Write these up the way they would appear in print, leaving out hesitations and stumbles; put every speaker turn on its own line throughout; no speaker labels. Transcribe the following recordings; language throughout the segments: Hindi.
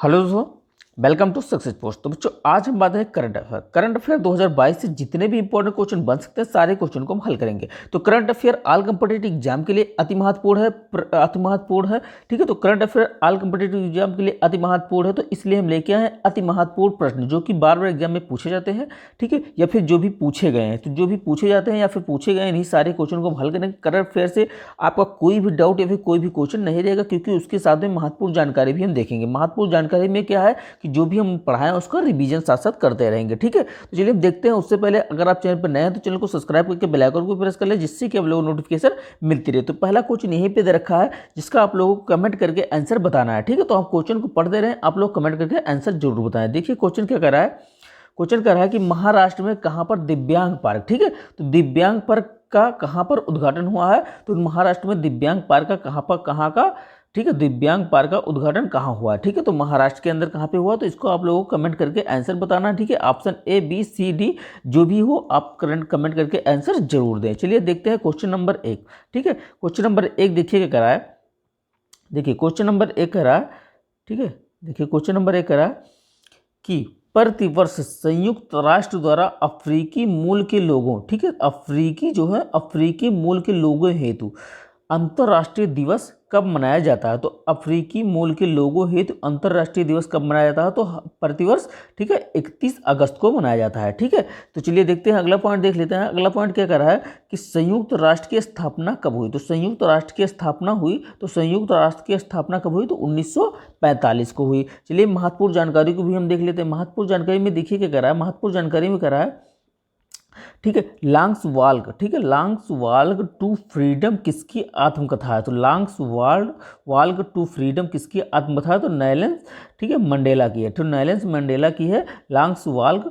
हेलो दोस्तों, वेलकम टू सक्सेस पोस्ट। तो बच्चों आज हम बात है करंट अफेयर 2022 से जितने भी इंपॉर्टेंट क्वेश्चन बन सकते हैं सारे क्वेश्चन को हम हल करेंगे। तो current affair all competitive exam के लिए अति महत्वपूर्ण है। ठीक है, तो current affair all competitive exam के लिए अति महत्वपूर्ण है, तो इसलिए हम लेके आए हैं अति महत्वपूर्ण प्रश्न जो कि बार बार एग्जाम में पूछे जाते हैं। ठीक है, या फिर जो भी पूछे गए हैं, तो जो भी पूछे जाते हैं या फिर पूछे गए इन्हीं सारे क्वेश्चन को हम हल करेंगे। करंट अफेयर से आपका कोई भी डाउट या फिर कोई भी क्वेश्चन नहीं रहेगा, क्योंकि उसके साथ में महत्वपूर्ण जानकारी भी हम देखेंगे। महत्वपूर्ण जानकारी में क्या है कि जो भी हम पढ़ाएं उसका रिवीजन साथ साथ करते रहेंगे। ठीक है, तो चलिए देखते हैं। उससे पहले अगर आप चैनल पर नए हैं तो चैनल को सब्सक्राइब करके बेल आइकन को प्रेस कर ले, जिससे कि आप लोगों को नोटिफिकेशन मिलती रहे। तो पहला क्वेश्चन यहीं पे दे रखा है जिसका आप लोगों को कमेंट करके आंसर बताना है। ठीक है, तो आप क्वेश्चन को पढ़ते रहें, आप लोग कमेंट करके आंसर जरूर बताएं। देखिए क्वेश्चन क्या कर रहा है। क्वेश्चन कर रहा है कि महाराष्ट्र में कहां पर दिव्यांग पार्क, ठीक है, तो दिव्यांग पार्क का कहां पर उद्घाटन हुआ है। तो महाराष्ट्र में दिव्यांग पार्क का कहां का, ठीक है, दिव्यांग पार्क का उद्घाटन कहाँ हुआ है। ठीक है, तो महाराष्ट्र के अंदर कहाँ पे हुआ, तो इसको आप लोगों को कमेंट करके आंसर बताना। ठीक है, option A B C D जो भी हो आप करंट कमेंट करके आंसर जरूर दें। चलिए देखते हैं क्वेश्चन नंबर 1। ठीक है, क्वेश्चन नंबर 1 देखिए क्या करा है। देखिए क्वेश्चन नंबर 1 करा है। ठीक है, देखिए क्वेश्चन नंबर 1 करा है कि प्रतिवर्ष संयुक्त राष्ट्र द्वारा अफ्रीकी मूल के लोगों, ठीक है, अफ्रीकी मूल के लोगों हेतु अंतर्राष्ट्रीय दिवस कब मनाया जाता है। तो अफ्रीकी मूल के लोगों हेतु अंतर्राष्ट्रीय दिवस कब मनाया जाता है, तो प्रतिवर्ष, ठीक है, 31 अगस्त को मनाया जाता है। ठीक है, तो चलिए देखते हैं अगला पॉइंट देख लेते हैं। अगला पॉइंट क्या कर रहा है कि संयुक्त राष्ट्र की स्थापना कब हुई। तो संयुक्त राष्ट्र की स्थापना हुई, तो संयुक्त राष्ट्र की स्थापना कब हुई, तो 1945 को हुई। चलिए महत्वपूर्ण जानकारी को भी हम देख लेते हैं। महत्वपूर्ण जानकारी में देखिए क्या कर रहा है। महत्वपूर्ण जानकारी में कर रहा है, ठीक है, लांग्स वाल्ग, ठीक है, लांग्स वाल्ग टू फ्रीडम किसकी आत्मकथा है। तो लांग्स वाल्ग टू फ्रीडम किसकी आत्मकथा है, तो नेल्सन, ठीक है, मंडेला की है। तो नेल्सन मंडेला की है लांग्स वाल्ग,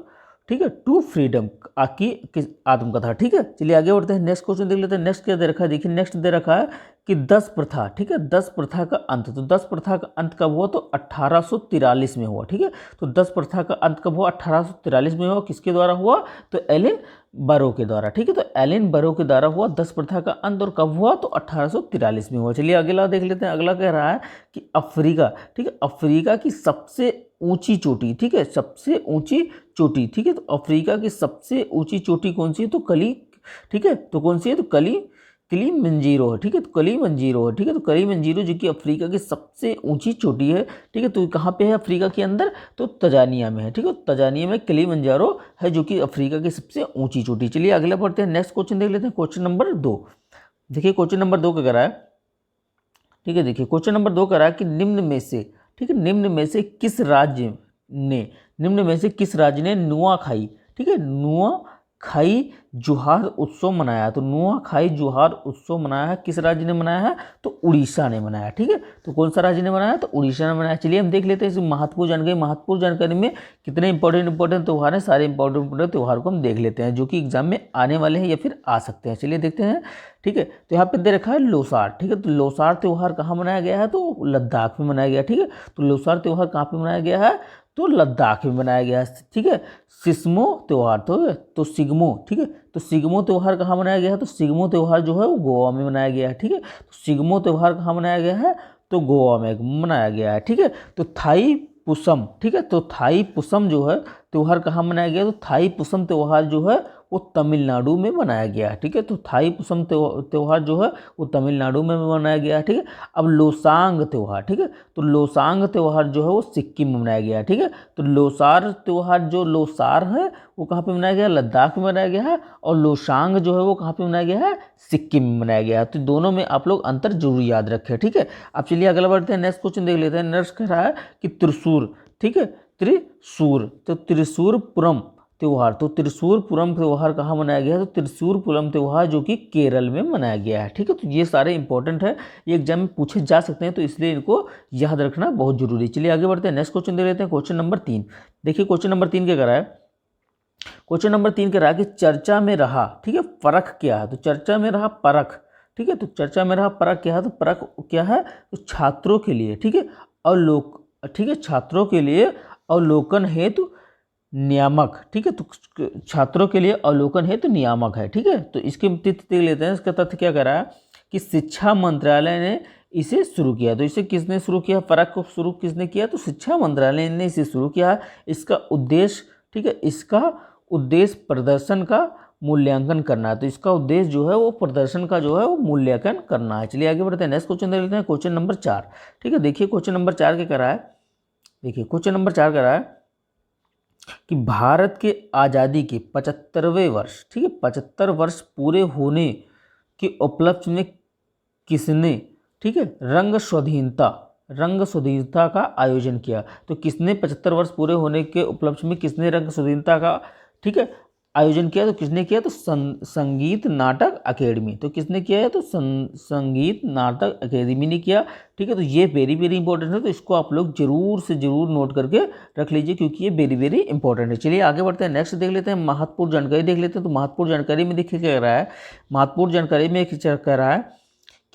ठीक है, टू फ्रीडम की आत्मकथा। ठीक है, चलिए आगे बढ़ते हैं। नेक्स्ट क्वेश्चन देख लेते हैं। नेक्स्ट क्या दे रखा है, देखिए नेक्स्ट दे रखा है कि 10 प्रथा, ठीक है, 10 प्रथा का अंत। तो 10 प्रथा का अंत कब हुआ, तो 1843 में हुआ। ठीक है, तो 10 प्रथा का अंत कब हुआ, 1843 में हुआ। किसके द्वारा हुआ, तो एलन बरो के द्वारा। ठीक है, तो एलन बरो के द्वारा हुआ 10 प्रथा का अंत, और कब हुआ, तो 1843 में हुआ। चलिए अगला देख लेते हैं। अगला कह रहा है कि अफ्रीका, ठीक है, अफ्रीका की सबसे ऊंची चोटी, ठीक है, सबसे ऊंची चोटी, ठीक है, तो अफ्रीका की सबसे ऊंची चोटी कौन सी है, तो कली, ठीक है, तो कौन सी है, तो किलिमंजारो है। ठीक है, तो किलिमंजारो है। ठीक है, तो किलिमंजारो जो कि अफ्रीका की सबसे ऊंची चोटी है। ठीक है, तो कहाँ पे है अफ्रीका के अंदर, तो तंजानिया में है। ठीक है, तंजानिया में किलिमंजारो है जो कि अफ्रीका की सबसे ऊंची चोटी। चलिए अगला पढ़ते हैं। नेक्स्ट क्वेश्चन देख लेते हैं। क्वेश्चन नंबर 2 देखिए। क्वेश्चन नंबर 2 क्या कर रहा है, ठीक है, देखिए क्वेश्चन नंबर 2 कर रहा है कि निम्न में से, ठीक है, निम्न में से किस राज्य ने नुआखाई, ठीक है, नुआखाई जुहार उत्सव मनाया। तो नुआखाई जुहार उत्सव मनाया है, किस राज्य ने मनाया है, तो उड़ीसा ने मनाया। ठीक है, तो कौन सा राज्य ने मनाया, तो उड़ीसा ने मनाया। चलिए हम देख लेते हैं इस महत्वपूर्ण जानकारी में कितने इंपॉर्टेंट त्यौहार हैं। सारे इंपॉर्टेंट त्यौहार को हम देख लेते हैं जो कि एग्जाम में आने वाले हैं या फिर आ सकते हैं। चलिए देखते हैं। ठीक है, तो यहाँ पे दे रखा है लोसार। ठीक है, तो लोसार त्यौहार कहाँ मनाया गया है, तो लद्दाख में मनाया गया। ठीक है, तो लोसार त्यौहार कहाँ पे मनाया गया है, तो लद्दाख में मनाया गया है। ठीक है, सिस्मो त्यौहार, तो सिग्मो, ठीक है, तो सिग्मो त्यौहार कहाँ मनाया गया है, तो सिग्मो त्यौहार जो है वो गोवा में मनाया गया है। ठीक है, तो सिग्मो त्यौहार कहाँ मनाया गया है, तो गोवा में मनाया गया है। ठीक है, तो थाई पुसम, ठीक है, तो थाई पुसम जो है त्यौहार कहाँ मनाया गया, तो थाई पुसम त्यौहार जो है वो तमिलनाडु में मनाया गया है। ठीक है, तो थाई पुसम त्यौहार जो है वो तमिलनाडु में मनाया गया है। ठीक है, अब लोसांग त्यौहार, ठीक है, तो लोसांग त्यौहार जो है वो सिक्किम में मनाया गया है। ठीक है, तो लोसार त्यौहार जो लोसार है वो कहाँ पे मनाया गया है, लद्दाख में मनाया गया है, और लोसांग जो है वो कहाँ पे मनाया गया है, सिक्किम में मनाया गया है। तो दोनों में आप लोग अंतर जरूर याद रखें। ठीक है, अब चलिए अगला बढ़ते हैं। नेक्स्ट क्वेश्चन देख लेते हैं। नेक्स्ट कह रहा है कि त्रिशूर, ठीक है, त्रिशूर, तो त्रिशूरपुरम त्यौहार, तो त्रिशूरपुरम त्यौहार कहाँ मनाया गया है, तो त्रिशूरपुरम त्यौहार जो कि केरल में मनाया गया है। ठीक है, तो ये सारे इंपॉर्टेंट है, ये एग्जाम में पूछे जा सकते हैं, तो इसलिए इनको याद रखना बहुत जरूरी है। चलिए आगे बढ़ते हैं। नेक्स्ट क्वेश्चन दे लेते हैं। क्वेश्चन नंबर 3 देखिए। क्वेश्चन नंबर 3 क्या कर रहा है। क्वेश्चन नंबर 3 कह रहा है कि चर्चा में रहा, ठीक है, परख क्या है, तो चर्चा में रहा परख। ठीक है, तो चर्चा में रहा परख क्या है, तो परख क्या है, तो छात्रों के लिए, ठीक है, ठीक है, छात्रों के लिए अवलोकन हेतु नियामक। ठीक है, तो छात्रों के लिए अवलोकन हेतु नियामक है। ठीक है, तो इसके तथ्य देख लेते हैं। इसका तथ्य क्या कह रहा है कि शिक्षा मंत्रालय ने इसे शुरू किया। तो इसे किसने शुरू किया, पराग को शुरू किसने किया, तो शिक्षा मंत्रालय ने इसे शुरू किया। इसका उद्देश्य, ठीक है, इसका उद्देश्य प्रदर्शन का मूल्यांकन करना है। तो इसका उद्देश्य जो है वो प्रदर्शन का जो है वो मूल्यांकन करना है। चलिए आगे बढ़ते हैं, नेक्स्ट क्वेश्चन देख लेते हैं, क्वेश्चन नंबर 4। ठीक है, देखिए क्वेश्चन नंबर 4 क्या कर रहा है, देखिए क्वेश्चन नंबर 4 कर रहा है कि भारत के आज़ादी के 75वें वर्ष, ठीक है, 75 वर्ष पूरे होने के उपलक्ष्य में किसने, ठीक है, रंग स्वाधीनता का आयोजन किया। तो किसने 75 वर्ष पूरे होने के उपलक्ष्य में किसने रंग स्वाधीनता का, ठीक है, आयोजन किया। तो किसने किया, तो संगीत नाटक अकेडमी। तो किसने किया है, तो संगीत नाटक अकेडमी ने किया। ठीक है, तो ये वेरी वेरी इंपॉर्टेंट है, तो इसको आप लोग जरूर से जरूर नोट करके रख लीजिए क्योंकि ये वेरी वेरी इंपॉर्टेंट है। चलिए आगे बढ़ते हैं, नेक्स्ट देख लेते हैं, महत्वपूर्ण जानकारी देख लेते हैं। तो महत्वपूर्ण जानकारी में देखिए क्या कह रहा है, महत्वपूर्ण जानकारी में कह रहा है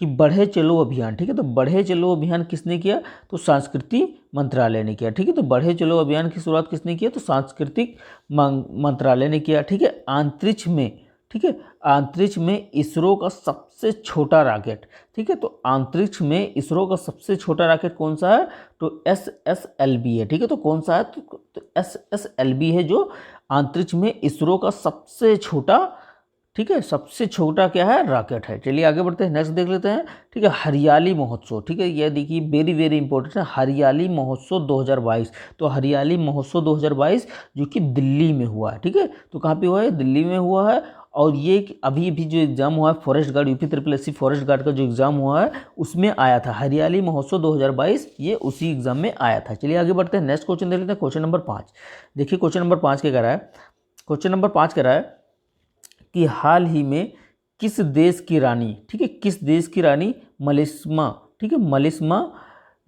कि बढ़े चलो अभियान। ठीक है, तो बढ़े चलो अभियान किसने किया, तो संस्कृति मंत्रालय ने किया। ठीक है, तो बढ़े चलो अभियान की शुरुआत किसने किया, तो सांस्कृतिक मंत्रालय ने किया। ठीक है, अंतरिक्ष में, ठीक है, अंतरिक्ष में इसरो का सबसे छोटा रॉकेट, ठीक है, तो अंतरिक्ष में इसरो का सबसे छोटा रॉकेट कौन सा है, तो SSLV है। ठीक है, तो कौन सा है, तो SSLV है जो अंतरिक्ष में इसरो का सबसे छोटा, ठीक है, सबसे छोटा क्या है, रॉकेट है। चलिए आगे बढ़ते हैं, नेक्स्ट देख लेते हैं। ठीक है, हरियाली महोत्सव, ठीक है, यह देखिए वेरी वेरी इंपॉर्टेंट है, हरियाली महोत्सव 2022। तो हरियाली महोत्सव 2022 जो कि दिल्ली में हुआ है। ठीक है, तो कहाँ पे हुआ है, दिल्ली में हुआ है। और ये अभी भी जो एग्जाम हुआ है forest guard, UP SSSC forest guard का जो एग्जाम हुआ है उसमें आया था, हरियाली महोत्सव 2022, ये उसी एग्जाम में आया था। चलिए आगे बढ़ते हैं, नेक्स्ट क्वेश्चन देख लेते हैं, क्वेश्चन नंबर 5। देखिए क्वेश्चन नंबर 5 क्या कह रहा है, क्वेश्चन नंबर 5 कह रहा है कि हाल ही में किस देश की रानी, ठीक है, किस देश की रानी मलिस्मा, ठीक है, मलिस्मा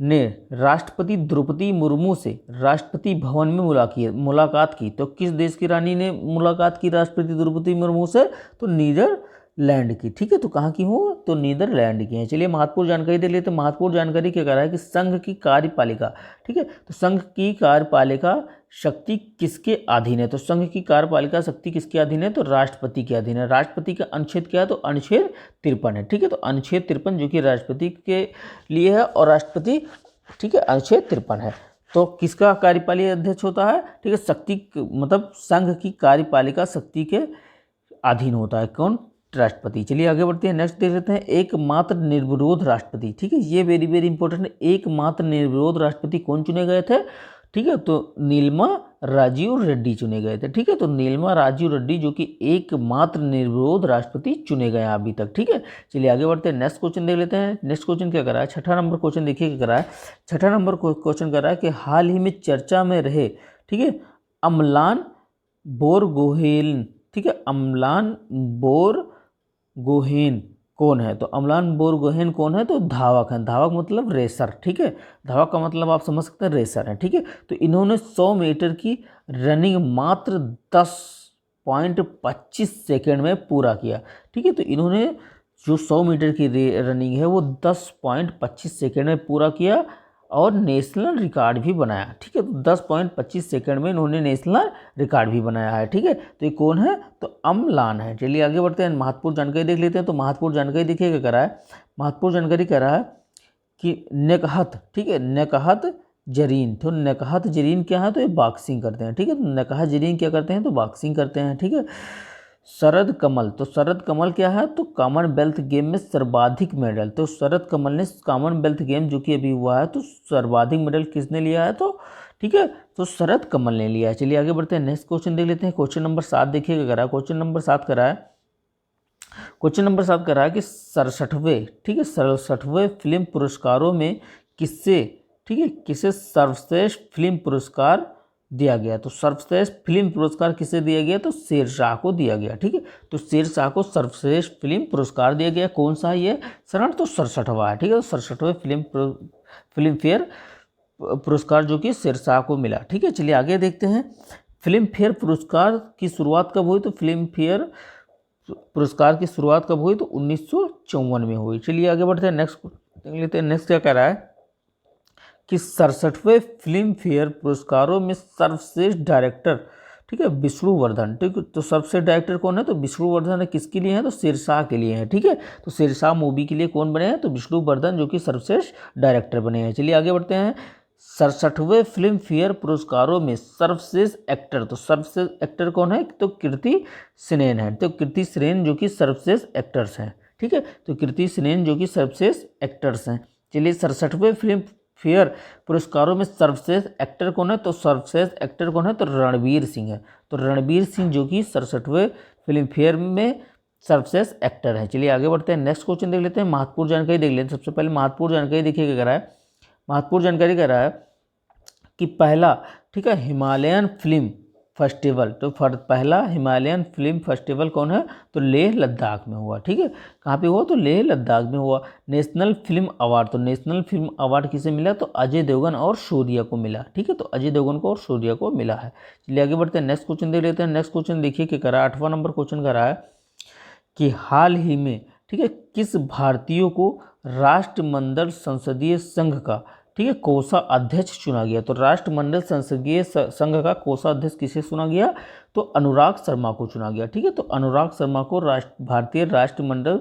ने राष्ट्रपति द्रौपदी मुर्मू से राष्ट्रपति भवन में मुलाकात की। तो किस देश की रानी ने मुलाकात की राष्ट्रपति द्रौपदी मुर्मू से, तो नीदरलैंड की। ठीक है, तो कहाँ की हो, तो नीदरलैंड की है। चलिए महत्वपूर्ण जानकारी देख लेते हैं। महत्वपूर्ण जानकारी क्या कह रहा है कि संघ की कार्यपालिका, ठीक है, तो संघ की कार्यपालिका शक्ति किसके अधीन है, तो संघ की कार्यपालिका शक्ति किसके अधीन है, तो राष्ट्रपति के अधीन है। राष्ट्रपति का अनुच्छेद क्या है, तो अनुच्छेद 53 है। ठीक है, तो अनुच्छेद 53 जो कि राष्ट्रपति के लिए है और राष्ट्रपति, ठीक है, अनुच्छेद 53 है। तो किसका कार्यपालिका अध्यक्ष होता है, ठीक है, शक्ति मतलब संघ की कार्यपालिका शक्ति के अधीन होता है कौन, राष्ट्रपति। चलिए आगे बढ़ते हैं, नेक्स्ट देख लेते हैं, एकमात्र निर्विरोध राष्ट्रपति। ठीक है, ये वेरी वेरी इंपॉर्टेंट है, एकमात्र निर्विरोध राष्ट्रपति कौन चुने गए थे, ठीक है, तो नीलमा राजीव रेड्डी चुने गए थे। ठीक है, तो नीलमा राजीव रेड्डी जो कि एकमात्र निर्विरोध राष्ट्रपति चुने गए अभी तक। ठीक है, चलिए आगे बढ़ते हैं, नेक्स्ट क्वेश्चन देख लेते हैं। नेक्स्ट क्वेश्चन क्या कर रहा है, छठा नंबर क्वेश्चन देखिए क्या कर रहा है। छठा नंबर क्वेश्चन कर रहा है कि हाल ही में चर्चा में रहे, ठीक है, अम्लान बोरगोहेन, ठीक है, अम्लान बोरगोहेन कौन है, तो अम्लान बोरगोहेन कौन है, तो धावक है। धावक मतलब रेसर। ठीक है, धावक का मतलब आप समझ सकते हैं रेसर है। ठीक है, तो इन्होंने 100 मीटर की रनिंग मात्र 10.25 सेकेंड में पूरा किया। ठीक है, तो इन्होंने जो 100 मीटर की रनिंग है वो 10.25 सेकेंड में पूरा किया और नेशनल रिकॉर्ड भी बनाया। ठीक है, तो 10.25 सेकंड में इन्होंने नेशनल रिकॉर्ड भी बनाया है। ठीक है, तो ये कौन है, तो अम्लान है। चलिए आगे बढ़ते हैं, महत्वपूर्ण जानकारी देख लेते हैं। तो महत्वपूर्ण जानकारी देखिए क्या कह रहा है, महत्वपूर्ण जानकारी कह रहा है कि नेकहत, ठीक है, नेकहत जरीन। तो नेकहत जरीन क्या है, तो ये बॉक्सिंग करते हैं। ठीक है, तो नेकहत जरीन क्या करते हैं, तो बॉक्सिंग करते हैं। ठीक है, शरद कमल, तो शरद कमल क्या है, तो कॉमनवेल्थ गेम में सर्वाधिक मेडल। तो शरद कमल ने कॉमनवेल्थ गेम जो कि अभी हुआ है तो सर्वाधिक मेडल किसने लिया है, तो ठीक है, तो शरद कमल ने लिया है। चलिए आगे बढ़ते हैं, नेक्स्ट क्वेश्चन देख लेते हैं। क्वेश्चन नंबर 7 देखिएगा करा है, क्वेश्चन नंबर 7 करा है, क्वेश्चन नंबर 7 करा है कि 67वें, ठीक है, 67वें फिल्म पुरस्कारों में किससे, ठीक है, किसे सर्वश्रेष्ठ फिल्म पुरस्कार दिया गया। तो सर्वश्रेष्ठ फिल्म पुरस्कार किसे दिया गया, तो शेरशाह को दिया गया। ठीक है, तो शेरशाह को सर्वश्रेष्ठ फिल्म पुरस्कार दिया गया। कौन सा है ये शरण, तो 67वां है। ठीक है, तो 67वें फिल्म फेयर पुरस्कार जो कि शेरशाह को मिला। ठीक है, चलिए आगे देखते हैं, फिल्म फेयर पुरस्कार की शुरुआत कब हुई, तो फिल्म फेयर पुरस्कार की शुरुआत कब हुई, तो 1954 में हुई। चलिए आगे बढ़ते हैं, नेक्स्ट देख लेते हैं। नेक्स्ट क्या कह रहा है कि 67वें फिल्म फेयर पुरस्कारों में सर्वश्रेष्ठ डायरेक्टर ठीक है, विष्णुवर्धन। ठीक है, तो सबसे डायरेक्टर कौन है, तो विष्णुवर्धन है। किसके लिए है, तो शेरशाह के लिए है। ठीक है, तो शेरशाह मूवी के लिए कौन बने हैं, तो विष्णुवर्धन, जो कि सर्वश्रेष्ठ डायरेक्टर बने हैं। चलिए आगे बढ़ते हैं। 67वें फिल्म फेयर पुरस्कारों में सर्वश्रेष्ठ एक्टर, तो सर्वश्रेष्ठ एक्टर कौन है, तो कीर्ति सेनन है। तो कीर्ति सेनन जो कि सर्वश्रेष्ठ एक्टर्स हैं। ठीक है, तो कीर्ति सेनन जो कि सर्वश्रेष्ठ एक्टर्स हैं। चलिए 67वें फिल्म फेयर पुरस्कारों में सर्वश्रेष्ठ एक्टर कौन है, तो सर्वश्रेष्ठ एक्टर कौन है, तो रणवीर सिंह है। तो रणवीर सिंह जो कि 67वें फिल्म फेयर में सर्वश्रेष्ठ एक्टर है। चलिए आगे बढ़ते हैं, नेक्स्ट क्वेश्चन देख लेते हैं। महत्वपूर्ण जानकारी देख लेते हैं। सबसे पहले महत्वपूर्ण जानकारी देखिए क्या रहा है। महत्वपूर्ण जानकारी कह रहा है कि पहला, ठीक है, हिमालयन फिल्म फेस्टिवल, तो पहला हिमालयन फिल्म फेस्टिवल कौन है, तो लेह लद्दाख में हुआ। ठीक है, कहाँ पे हुआ, तो लेह लद्दाख में हुआ। नेशनल फिल्म अवार्ड, तो नेशनल फिल्म अवार्ड किसे मिला, तो अजय देवगन और शौर्या को मिला। ठीक है, तो अजय देवगन को और शौर्या को मिला है। चलिए आगे बढ़ते हैं, नेक्स्ट क्वेश्चन देख लेते हैं। नेक्स्ट क्वेश्चन देखिए क्या करा है। 8वां नंबर क्वेश्चन करा है कि हाल ही में, ठीक है, किस भारतीय को राष्ट्रमंडल संसदीय संघ का, ठीक है, कोषाध्यक्ष चुना गया। तो राष्ट्रमंडल संसदीय संघ का कोषाध्यक्ष किसे चुना गया, तो अनुराग शर्मा को चुना गया। ठीक है, तो अनुराग शर्मा को भारतीय राष्ट्रमंडल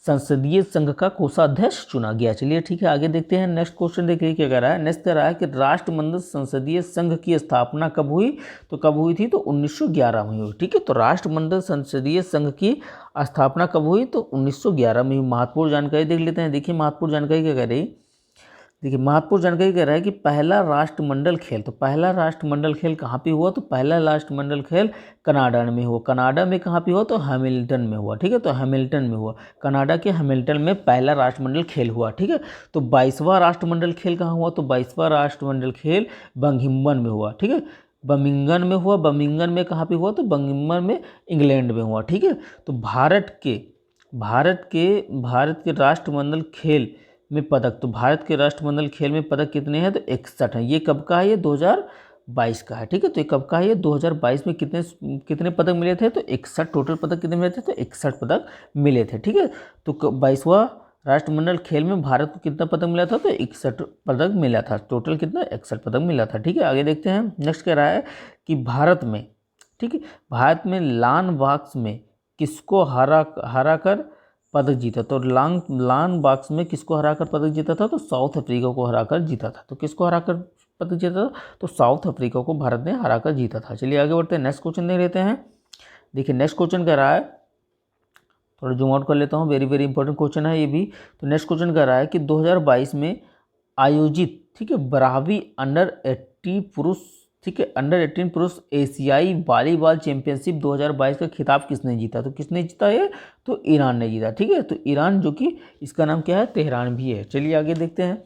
संसदीय संघ का कोषाध्यक्ष चुना गया। चलिए ठीक है, आगे देखते हैं। नेक्स्ट क्वेश्चन देखिए क्या कह रहा है। नेक्स्ट कह रहा है कि राष्ट्रमंडल संसदीय संघ की स्थापना कब हुई, तो कब हुई थी, तो 1911 में हुई। ठीक है, तो राष्ट्रमंडल संसदीय संघ की स्थापना कब हुई, तो 1911 में हुई। महत्वपूर्ण जानकारी देख लेते हैं। देखिए महत्वपूर्ण जानकारी क्या कह रही, देखिए महत्वपूर्ण जानकारी कह रहा है कि पहला राष्ट्रमंडल खेल, तो पहला राष्ट्रमंडल खेल कहाँ पे हुआ, तो पहला राष्ट्रमंडल खेल कनाडा में हुआ। कनाडा में कहाँ पे हुआ, तो हैमिल्टन में हुआ। ठीक है, तो हैमिल्टन में हुआ, कनाडा के हैमिल्टन में पहला राष्ट्रमंडल खेल हुआ। ठीक है, तो 22वां राष्ट्रमंडल खेल कहाँ हुआ, तो 22वां राष्ट्रमंडल खेल बर्मिंघम में हुआ। ठीक है, बर्मिंघम में हुआ। बर्मिंघम में कहाँ पे हुआ, तो बर्मिंघम में इंग्लैंड में हुआ। ठीक है, तो भारत के राष्ट्रमंडल खेल में पदक, तो भारत के राष्ट्रमंडल खेल में पदक कितने हैं, तो 61 हैं। ये कब का है, ये 2022 का है। ठीक है, तो ये कब का है, ये 2022 में कितने पदक मिले थे, तो 61 टोटल पदक कितने मिले थे, तो 61 पदक मिले थे। ठीक है, तो 22वां राष्ट्रमंडल खेल में भारत को कितना पदक मिला था, तो 61 पदक मिला था। टोटल कितना, 61 पदक मिला था। ठीक है, आगे देखते हैं। नेक्स्ट कह रहा है कि भारत में, ठीक है, भारत में लॉन्ग बॉक्स में किसको हरा कर पदक जीता, तो लॉन्ग बॉक्स में किसको हराकर पदक जीता था, तो साउथ अफ्रीका को हराकर जीता था। तो किसको हराकर पदक जीता था, तो साउथ अफ्रीका को भारत ने हराकर जीता था। चलिए आगे बढ़ते हैं, नेक्स्ट क्वेश्चन देख लेते हैं। देखिए नेक्स्ट क्वेश्चन कह रहा है, थोड़ा जूम आउट कर लेता हूँ, वेरी वेरी इंपॉर्टेंट क्वेश्चन है ये भी। तो नेक्स्ट क्वेश्चन कह रहा है कि 2022 में आयोजित, ठीक है, 12वीं अंडर 80 पुरुष, ठीक है, अंडर 18 पुरुष एशियाई वॉलीबॉल चैंपियनशिप 2022 का खिताब किसने जीता, तो किसने जीता ये, तो ईरान ने जीता। ठीक है, तो ईरान जो कि इसका नाम क्या है, तेहरान भी है। चलिए आगे देखते हैं।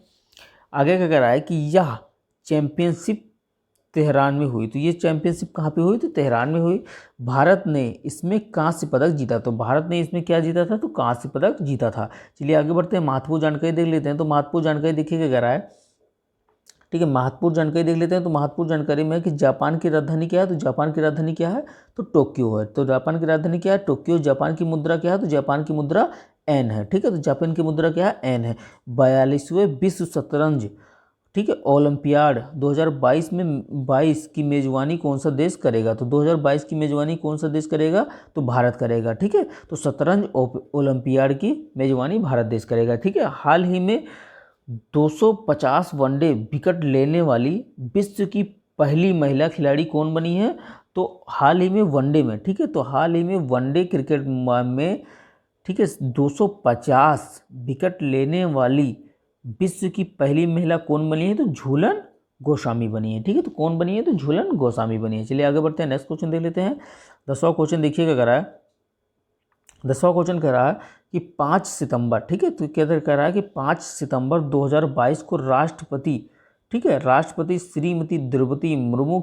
आगे क्या कह रहा है कि यह चैंपियनशिप तेहरान में हुई, तो ये चैंपियनशिप कहाँ पे हुई, तो तेहरान में हुई। भारत ने इसमें कांस्य पदक जीता, तो भारत ने इसमें क्या जीता था, तो कांस्य पदक जीता था। चलिए आगे बढ़ते हैं, महत्वपूर्ण जानकारी देख लेते हैं। तो महत्वपूर्ण जानकारी देखिए क्या कह रहा है, ठीक है, महत्वपूर्ण जानकारी देख लेते हैं। तो महत्वपूर्ण जानकारी में कि जापान की राजधानी क्या है, तो जापान की राजधानी क्या है, तो टोक्यो है। तो जापान की राजधानी क्या है, टोक्यो। जापान की मुद्रा क्या है, तो जापान की मुद्रा एन है। ठीक है, तो जापान की मुद्रा क्या है, एन है। 42वें विश्व शतरंज, ठीक है, ओलंपियाड 2022 में 22 की मेजबानी कौन सा देश करेगा, तो 2022 की मेजबानी कौन सा देश करेगा, तो भारत करेगा। ठीक है, तो शतरंज ओलंपियाड की मेजबानी भारत देश करेगा। ठीक है, हाल ही में 250 वनडे विकेट लेने वाली विश्व की पहली महिला खिलाड़ी कौन बनी है, तो हाल ही में वनडे में, ठीक है, तो हाल ही में वनडे क्रिकेट में, ठीक है, 250 विकेट लेने वाली विश्व की पहली महिला कौन बनी है, तो झूलन गोस्वामी बनी है। ठीक है, तो कौन बनी है, तो झूलन गोस्वामी बनी है। चलिए आगे बढ़ते हैं, नेक्स्ट क्वेश्चन देख लेते हैं। 10वां क्वेश्चन देखिएगा कह रहा है, 10वां क्वेश्चन कह रहा है कि 5 सितंबर, ठीक है, तो कह रहा है कि 5 सितंबर 2022 को राष्ट्रपति, ठीक है, राष्ट्रपति श्रीमती द्रौपदी मुर्मू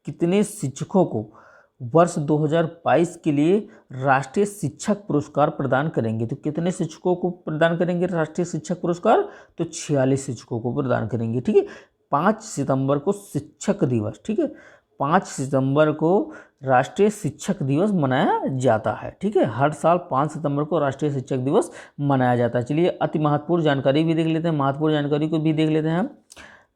कितने शिक्षकों को वर्ष 2022 के लिए राष्ट्रीय शिक्षक पुरस्कार प्रदान करेंगे, तो कितने शिक्षकों को प्रदान करेंगे राष्ट्रीय शिक्षक पुरस्कार, तो 46 शिक्षकों को प्रदान करेंगे। ठीक है, 5 सितंबर को शिक्षक दिवस, ठीक है, 5 सितंबर को राष्ट्रीय शिक्षक दिवस मनाया जाता है। ठीक है, हर साल 5 सितंबर को राष्ट्रीय शिक्षक दिवस मनाया जाता है। चलिए अति महत्वपूर्ण जानकारी भी देख लेते हैं, महत्वपूर्ण जानकारी को भी देख लेते हैं हम।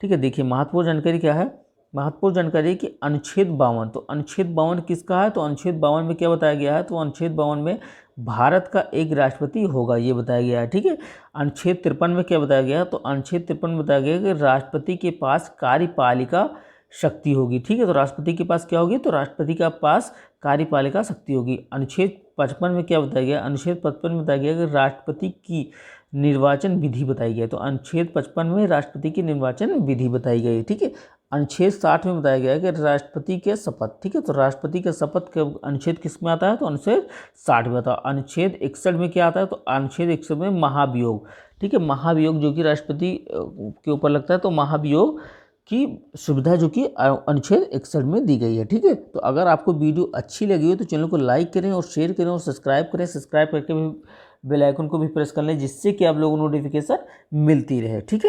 ठीक है, देखिए महत्वपूर्ण जानकारी क्या है, महत्वपूर्ण जानकारी है कि अनुच्छेद 52, तो अनुच्छेद 52 किसका है, तो अनुच्छेद 52 में क्या बताया गया है, तो अनुच्छेद 52 में भारत का एक राष्ट्रपति होगा, ये बताया गया है। ठीक है। अनुच्छेद 53 में क्या बताया गया है, तो अनुच्छेद 53 में बताया गया है कि राष्ट्रपति के पास कार्यपालिका शक्ति होगी। ठीक है। तो राष्ट्रपति के पास क्या होगी, तो राष्ट्रपति के पास कार्यपालिका शक्ति होगी। अनुच्छेद 55 में क्या बताया गया, अनुच्छेद 55 में बताया गया कि राष्ट्रपति की निर्वाचन विधि बताई गई है। तो अनुच्छेद 55 में राष्ट्रपति की निर्वाचन विधि बताई गई है। ठीक है। अनुच्छेद 60 में बताया गया है कि राष्ट्रपति के शपथ। ठीक है। तो राष्ट्रपति के शपथ के अनुच्छेद किस में आता है, तो अनुच्छेद 60 में आता है। अनुच्छेद 61 में क्या आता है, तो अनुच्छेद 61 में महाभियोग। ठीक है। महाभियोग जो कि राष्ट्रपति के ऊपर लगता है, तो महाभियोग की सुविधा जो कि अनुच्छेद 61 में दी गई है। ठीक है। तो अगर आपको वीडियो अच्छी लगी हो तो चैनल को लाइक करें और शेयर करें और सब्सक्राइब करें। सब्सक्राइब करके भी बेल आइकन को भी प्रेस कर लें, जिससे कि आप लोगों को नोटिफिकेशन मिलती रहे। ठीक है।